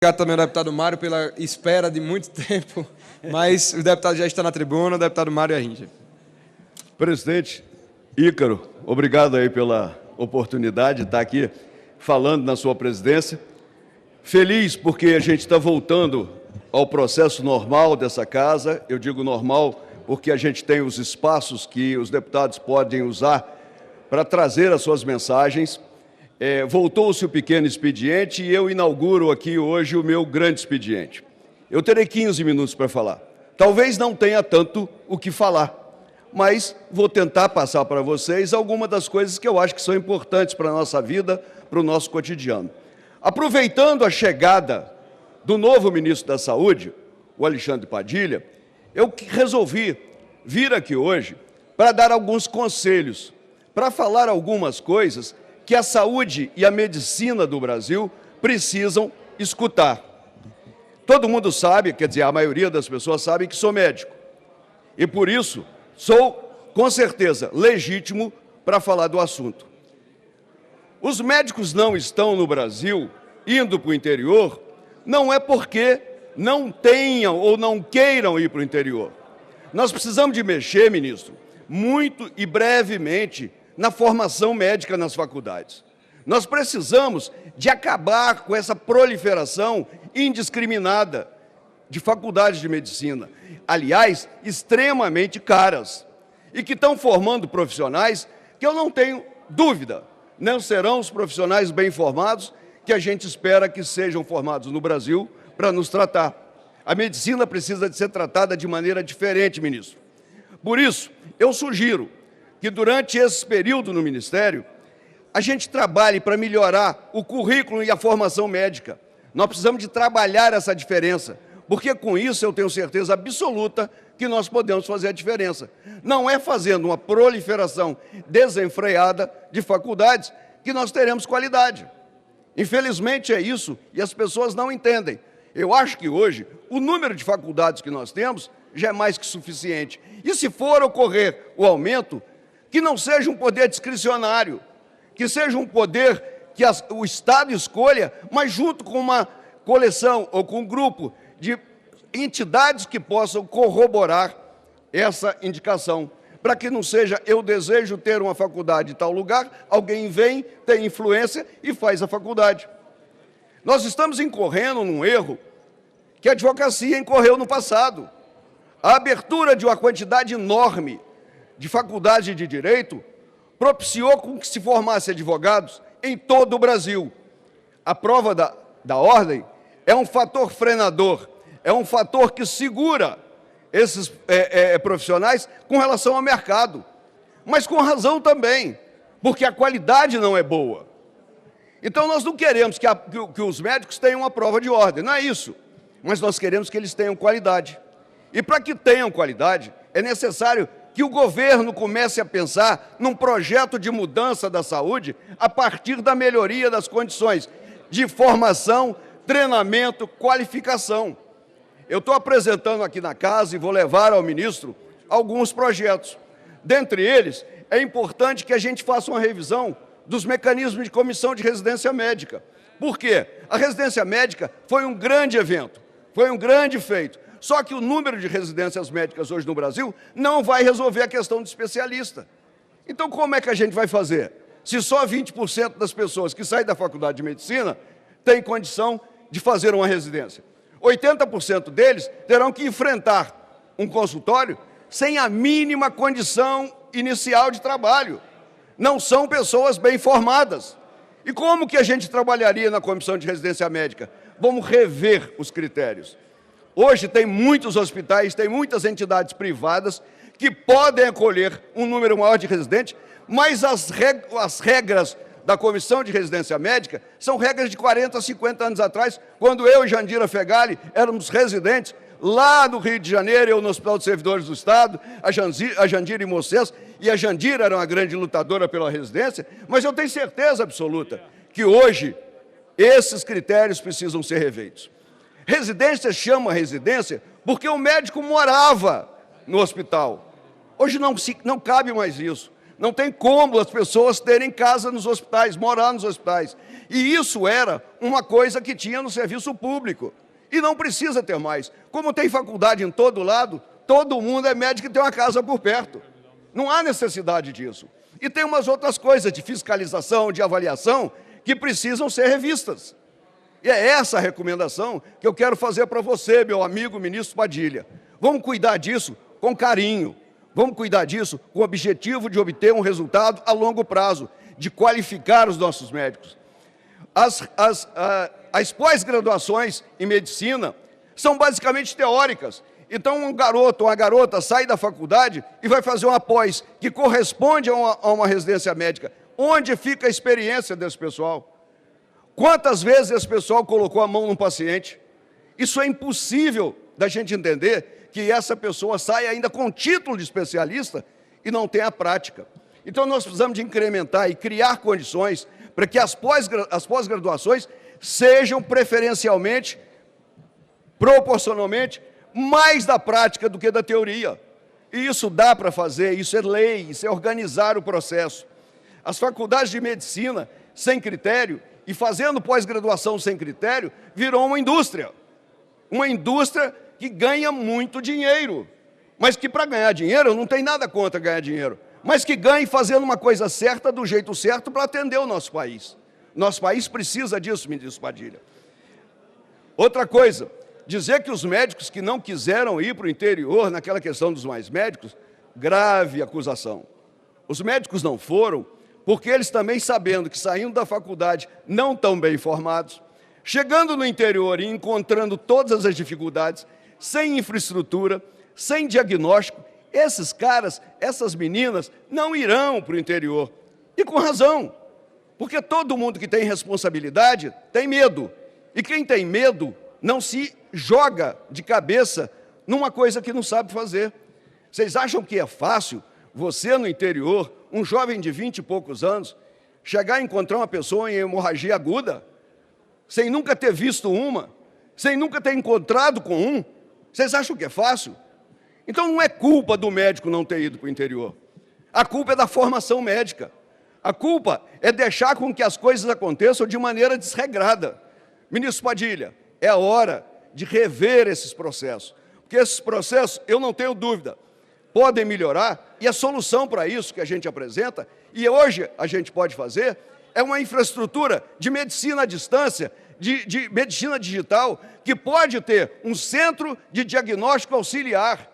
Obrigado também ao deputado Mário pela espera de muito tempo, mas o deputado já está na tribuna, o deputado Mário Arrinja. Presidente Ícaro, obrigado aí pela oportunidade de estar aqui falando na sua presidência. Feliz porque a gente está voltando ao processo normal dessa casa. Eu digo normal porque a gente tem os espaços que os deputados podem usar para trazer as suas mensagens. Voltou-se o pequeno expediente e eu inauguro aqui hoje o meu grande expediente. Eu terei 15 minutos para falar. Talvez não tenha tanto o que falar, mas vou tentar passar para vocês algumas das coisas que eu acho que são importantes para a nossa vida, para o nosso cotidiano. Aproveitando a chegada do novo ministro da Saúde, o Alexandre Padilha, eu resolvi vir aqui hoje para dar alguns conselhos, para falar algumas coisas que a saúde e a medicina do Brasil precisam escutar. Todo mundo sabe, quer dizer, a maioria das pessoas sabe que sou médico. E por isso, sou, com certeza, legítimo para falar do assunto. Os médicos não estão no Brasil indo para o interior, não é porque não tenham ou não queiram ir para o interior. Nós precisamos de mexer, ministro, muito e brevemente na formação médica nas faculdades. Nós precisamos de acabar com essa proliferação indiscriminada de faculdades de medicina, aliás, extremamente caras, e que estão formando profissionais que eu não tenho dúvida, não serão os profissionais bem formados que a gente espera que sejam formados no Brasil para nos tratar. A medicina precisa de ser tratada de maneira diferente, ministro. Por isso, eu sugiro que durante esse período no Ministério, a gente trabalhe para melhorar o currículo e a formação médica. Nós precisamos de trabalhar essa diferença, porque com isso eu tenho certeza absoluta que nós podemos fazer a diferença. Não é fazendo uma proliferação desenfreada de faculdades que nós teremos qualidade. Infelizmente é isso, e as pessoas não entendem. Eu acho que hoje o número de faculdades que nós temos já é mais que suficiente. E se for ocorrer o aumento, que não seja um poder discricionário, que seja um poder que o Estado escolha, mas junto com uma coleção ou com um grupo de entidades que possam corroborar essa indicação, para que não seja eu desejo ter uma faculdade em tal lugar, alguém vem, tem influência e faz a faculdade. Nós estamos incorrendo num erro que a advocacia incorreu no passado. A abertura de uma quantidade enorme de faculdade de Direito propiciou com que se formasse advogados em todo o Brasil. A prova da ordem é um fator frenador, é um fator que segura esses profissionais com relação ao mercado, mas com razão também, porque a qualidade não é boa. Então, nós não queremos que os médicos tenham uma prova de ordem, não é isso, mas nós queremos que eles tenham qualidade. E para que tenham qualidade, é necessário que o governo comece a pensar num projeto de mudança da saúde a partir da melhoria das condições de formação, treinamento, qualificação. Eu estou apresentando aqui na casa e vou levar ao ministro alguns projetos. Dentre eles, é importante que a gente faça uma revisão dos mecanismos de comissão de residência médica. Por quê? A residência médica foi um grande evento, foi um grande feito. Só que o número de residências médicas hoje no Brasil não vai resolver a questão de especialista. Então, como é que a gente vai fazer? Se só 20% das pessoas que saem da faculdade de medicina têm condição de fazer uma residência. 80% deles terão que enfrentar um consultório sem a mínima condição inicial de trabalho. Não são pessoas bem formadas. E como que a gente trabalharia na comissão de residência médica? Vamos rever os critérios. Hoje tem muitos hospitais, tem muitas entidades privadas que podem acolher um número maior de residentes, mas as regras da Comissão de Residência Médica são regras de 40, 50 anos atrás, quando eu e Jandira Fegali éramos residentes lá no Rio de Janeiro, eu no Hospital dos Servidores do Estado, a Jandira em Mocés, e a Jandira era uma grande lutadora pela residência, mas eu tenho certeza absoluta que hoje esses critérios precisam ser reveitos. Residência chama residência porque o médico morava no hospital. Hoje não cabe mais isso. Não tem como as pessoas terem casa nos hospitais, morar nos hospitais. E isso era uma coisa que tinha no serviço público. E não precisa ter mais. Como tem faculdade em todo lado, todo mundo é médico e tem uma casa por perto. Não há necessidade disso. E tem umas outras coisas de fiscalização, de avaliação, que precisam ser revistas. E é essa a recomendação que eu quero fazer para você, meu amigo ministro Padilha. Vamos cuidar disso com carinho. Vamos cuidar disso com o objetivo de obter um resultado a longo prazo, de qualificar os nossos médicos. As pós-graduações em medicina são basicamente teóricas. Então, um garoto ou uma garota sai da faculdade e vai fazer uma pós que corresponde a uma residência médica. Onde fica a experiência desse pessoal? Quantas vezes esse pessoal colocou a mão num paciente? Isso é impossível da gente entender que essa pessoa saia ainda com título de especialista e não tenha prática. Então, nós precisamos de incrementar e criar condições para que as pós-graduações sejam preferencialmente, proporcionalmente, mais da prática do que da teoria. E isso dá para fazer, isso é lei, isso é organizar o processo. As faculdades de medicina sem critério e fazendo pós-graduação sem critério virou uma indústria que ganha muito dinheiro, mas que para ganhar dinheiro, eu não tenho nada contra ganhar dinheiro, mas que ganhe fazendo uma coisa certa, do jeito certo, para atender o nosso país. Nosso país precisa disso, ministro Padilha. Outra coisa, dizer que os médicos que não quiseram ir para o interior, naquela questão dos mais médicos, grave acusação. Os médicos não foram porque eles também, sabendo que saindo da faculdade não tão bem formados, chegando no interior e encontrando todas as dificuldades, sem infraestrutura, sem diagnóstico, esses caras, essas meninas, não irão para o interior. E com razão, porque todo mundo que tem responsabilidade tem medo. E quem tem medo não se joga de cabeça numa coisa que não sabe fazer. Vocês acham que é fácil você no interior, um jovem de 20 e poucos anos, chegar a encontrar uma pessoa em hemorragia aguda, sem nunca ter visto uma, sem nunca ter encontrado com um? Vocês acham que é fácil? Então não é culpa do médico não ter ido para o interior. A culpa é da formação médica. A culpa é deixar com que as coisas aconteçam de maneira desregrada. Ministro Padilha, é a hora de rever esses processos. Porque esses processos, eu não tenho dúvida, podem melhorar, e a solução para isso que a gente apresenta, e hoje a gente pode fazer, é uma infraestrutura de medicina à distância, de medicina digital, que pode ter um centro de diagnóstico auxiliar.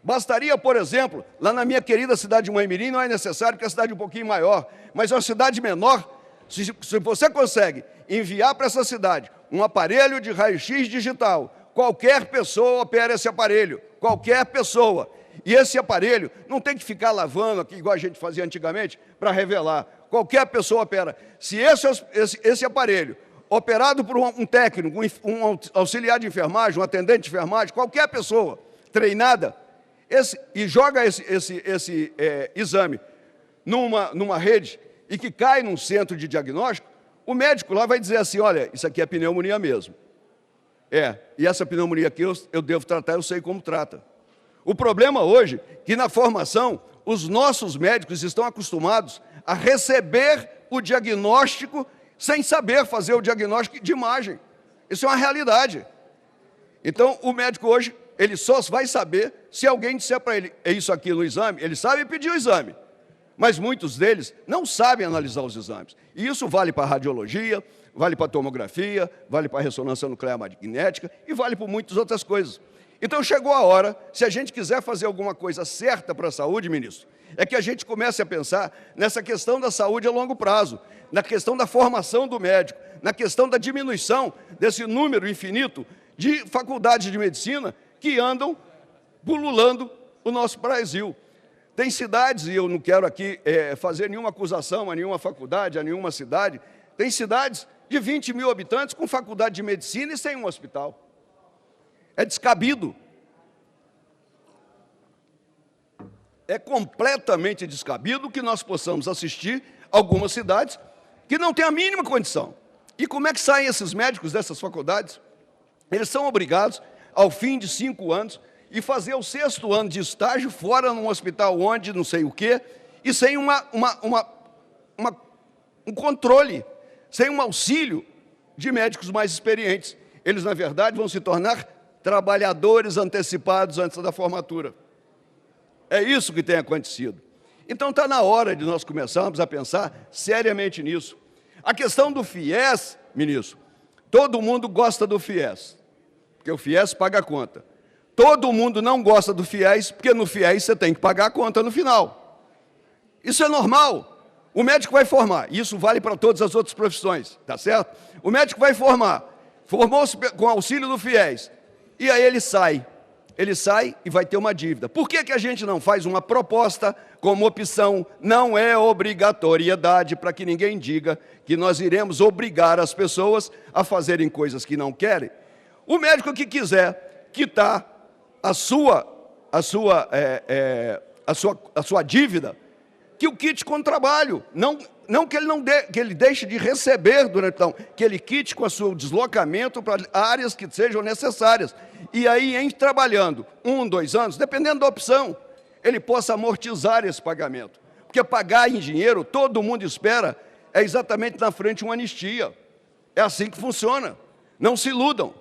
Bastaria, por exemplo, lá na minha querida cidade de Moimirim, não é necessário, porque é uma cidade um pouquinho maior, mas é uma cidade menor. Se você consegue enviar para essa cidade um aparelho de raio-x digital, qualquer pessoa opera esse aparelho, qualquer pessoa. E esse aparelho não tem que ficar lavando aqui, igual a gente fazia antigamente, para revelar. Qualquer pessoa opera. Se esse aparelho, operado por um técnico, um auxiliar de enfermagem, um atendente de enfermagem, qualquer pessoa treinada, e joga esse exame numa rede e que cai num centro de diagnóstico, o médico lá vai dizer assim, olha, isso aqui é pneumonia mesmo. E essa pneumonia aqui eu devo tratar, eu sei como trata. O problema hoje é que na formação, os nossos médicos estão acostumados a receber o diagnóstico sem saber fazer o diagnóstico de imagem. Isso é uma realidade. Então, o médico hoje, ele só vai saber se alguém disser para ele, é isso aqui no exame, ele sabe pedir o exame. Mas muitos deles não sabem analisar os exames. E isso vale para a radiologia, vale para a tomografia, vale para a ressonância nuclear magnética e vale por muitas outras coisas. Então, chegou a hora, se a gente quiser fazer alguma coisa certa para a saúde, ministro, é que a gente comece a pensar nessa questão da saúde a longo prazo, na questão da formação do médico, na questão da diminuição desse número infinito de faculdades de medicina que andam pululando o nosso Brasil. Tem cidades, e eu não quero aqui fazer nenhuma acusação a nenhuma faculdade, a nenhuma cidade, tem cidades de 20 mil habitantes com faculdade de medicina e sem um hospital. É descabido. É completamente descabido que nós possamos assistir algumas cidades que não têm a mínima condição. E como é que saem esses médicos dessas faculdades? Eles são obrigados, ao fim de 5 anos, e fazer o 6º ano de estágio fora num hospital onde não sei o quê, e sem um controle, sem um auxílio de médicos mais experientes. Eles, na verdade, vão se tornar trabalhadores antecipados antes da formatura. É isso que tem acontecido. Então, está na hora de nós começarmos a pensar seriamente nisso. A questão do FIES, ministro, todo mundo gosta do FIES, porque o FIES paga a conta. Todo mundo não gosta do FIES, porque no FIES você tem que pagar a conta no final. Isso é normal. O médico vai formar, isso vale para todas as outras profissões, tá certo? O médico vai formar, formou-se com auxílio do FIES, e aí ele sai e vai ter uma dívida. Por que a gente não faz uma proposta como opção? Não é obrigatoriedade, para que ninguém diga que nós iremos obrigar as pessoas a fazerem coisas que não querem. O médico que quiser quitar a sua dívida, que o quite com trabalho, não que ele deixe de receber durante, então, que ele quite com o seu deslocamento para áreas que sejam necessárias. E aí, em trabalhando 1, 2 anos, dependendo da opção, ele possa amortizar esse pagamento. Porque pagar em dinheiro, todo mundo espera, é exatamente na frente uma anistia. É assim que funciona. Não se iludam.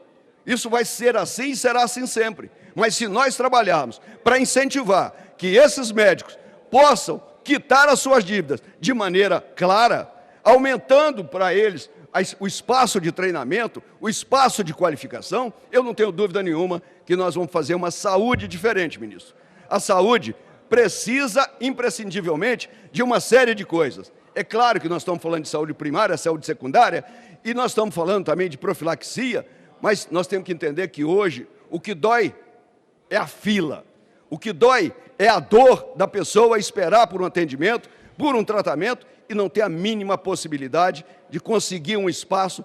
Isso vai ser assim e será assim sempre. Mas se nós trabalharmos para incentivar que esses médicos possam quitar as suas dívidas de maneira clara, aumentando para eles o espaço de treinamento, o espaço de qualificação, eu não tenho dúvida nenhuma que nós vamos fazer uma saúde diferente, ministro. A saúde precisa, imprescindivelmente, de uma série de coisas. É claro que nós estamos falando de saúde primária, saúde secundária, e nós estamos falando também de profilaxia, mas nós temos que entender que hoje o que dói é a fila. O que dói é a dor da pessoa esperar por um atendimento, por um tratamento, e não ter a mínima possibilidade de conseguir um espaço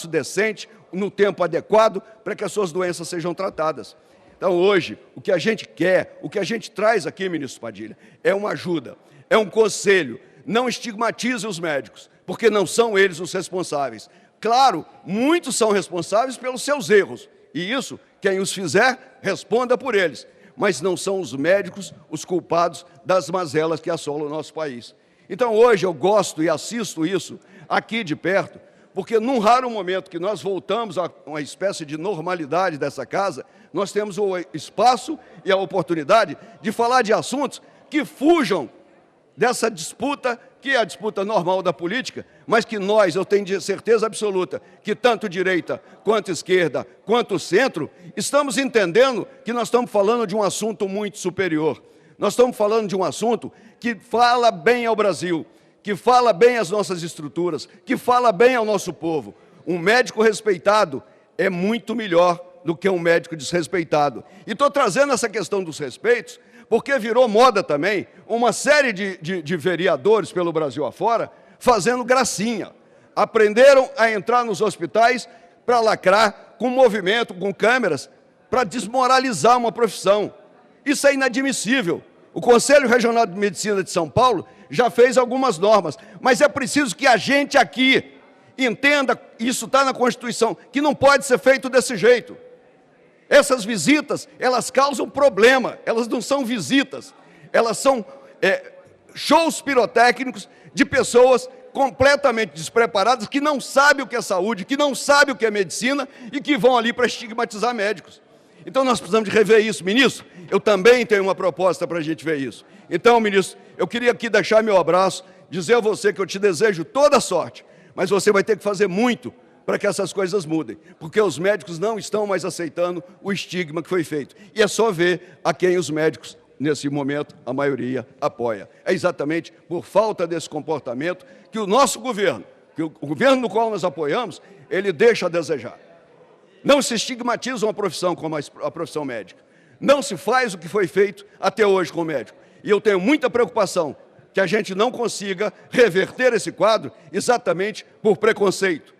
decente, no tempo adequado, para que as suas doenças sejam tratadas. Então, hoje, o que a gente quer, o que a gente traz aqui, ministro Padilha, é uma ajuda, é um conselho. Não estigmatize os médicos, porque não são eles os responsáveis. Claro, muitos são responsáveis pelos seus erros, e isso, quem os fizer, responda por eles. Mas não são os médicos os culpados das mazelas que assolam o nosso país. Então, hoje, eu gosto e assisto isso aqui de perto, porque num raro momento que nós voltamos a uma espécie de normalidade dessa casa, nós temos o espaço e a oportunidade de falar de assuntos que fujam dessa disputa, que é a disputa normal da política, mas que nós, eu tenho certeza absoluta, que tanto direita, quanto esquerda, quanto centro, estamos entendendo que nós estamos falando de um assunto muito superior. Nós estamos falando de um assunto que fala bem ao Brasil, que fala bem às nossas estruturas, que fala bem ao nosso povo. Um médico respeitado é muito melhor do que um médico desrespeitado. E estou trazendo essa questão dos respeitos, porque virou moda também uma série de vereadores pelo Brasil afora fazendo gracinha. Aprenderam a entrar nos hospitais para lacrar com movimento, com câmeras, para desmoralizar uma profissão. Isso é inadmissível. O Conselho Regional de Medicina de São Paulo já fez algumas normas, mas é preciso que a gente aqui entenda, isso está na Constituição, que não pode ser feito desse jeito. Essas visitas, elas causam problema, elas não são visitas, elas são shows pirotécnicos de pessoas completamente despreparadas, que não sabem o que é saúde, que não sabem o que é medicina e que vão ali para estigmatizar médicos. Então, nós precisamos de rever isso. Ministro, eu também tenho uma proposta para a gente ver isso. Então, ministro, eu queria aqui deixar meu abraço, dizer a você que eu te desejo toda a sorte, mas você vai ter que fazer muito para que essas coisas mudem, porque os médicos não estão mais aceitando o estigma que foi feito. E é só ver a quem os médicos, nesse momento, a maioria apoia. É exatamente por falta desse comportamento que o nosso governo, que o governo no qual nós apoiamos, ele deixa a desejar. Não se estigmatiza uma profissão como a profissão médica. Não se faz o que foi feito até hoje com o médico. E eu tenho muita preocupação que a gente não consiga reverter esse quadro exatamente por preconceito.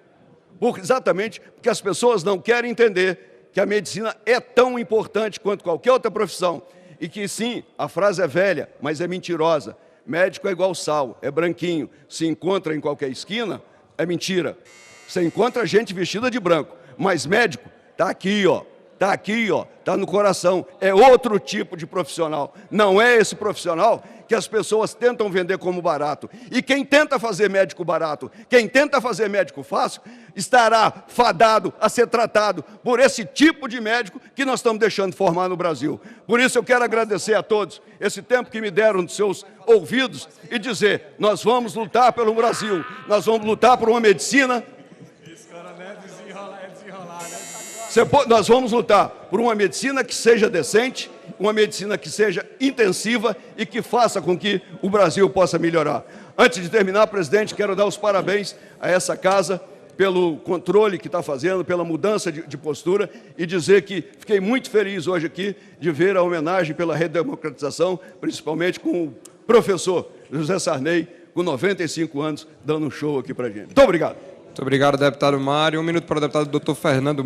Exatamente porque as pessoas não querem entender que a medicina é tão importante quanto qualquer outra profissão. E que sim, a frase é velha, mas é mentirosa. Médico é igual sal, é branquinho. Se encontra em qualquer esquina, é mentira. Você encontra gente vestida de branco. Mas médico está aqui, ó, está aqui, ó, está no coração. É outro tipo de profissional. Não é esse profissional que as pessoas tentam vender como barato. E quem tenta fazer médico barato, quem tenta fazer médico fácil, estará fadado a ser tratado por esse tipo de médico que nós estamos deixando formar no Brasil. Por isso eu quero agradecer a todos esse tempo que me deram dos seus ouvidos e dizer, nós vamos lutar pelo Brasil, nós vamos lutar por uma medicina. Nós vamos lutar por uma medicina que seja decente, uma medicina que seja intensiva e que faça com que o Brasil possa melhorar. Antes de terminar, presidente, quero dar os parabéns a essa casa pelo controle que está fazendo, pela mudança de postura e dizer que fiquei muito feliz hoje aqui de ver a homenagem pela redemocratização, principalmente com o professor José Sarney, com 95 anos, dando um show aqui para a gente. Muito obrigado. Muito obrigado, deputado Mário. Um minuto para o deputado Dr. Fernando.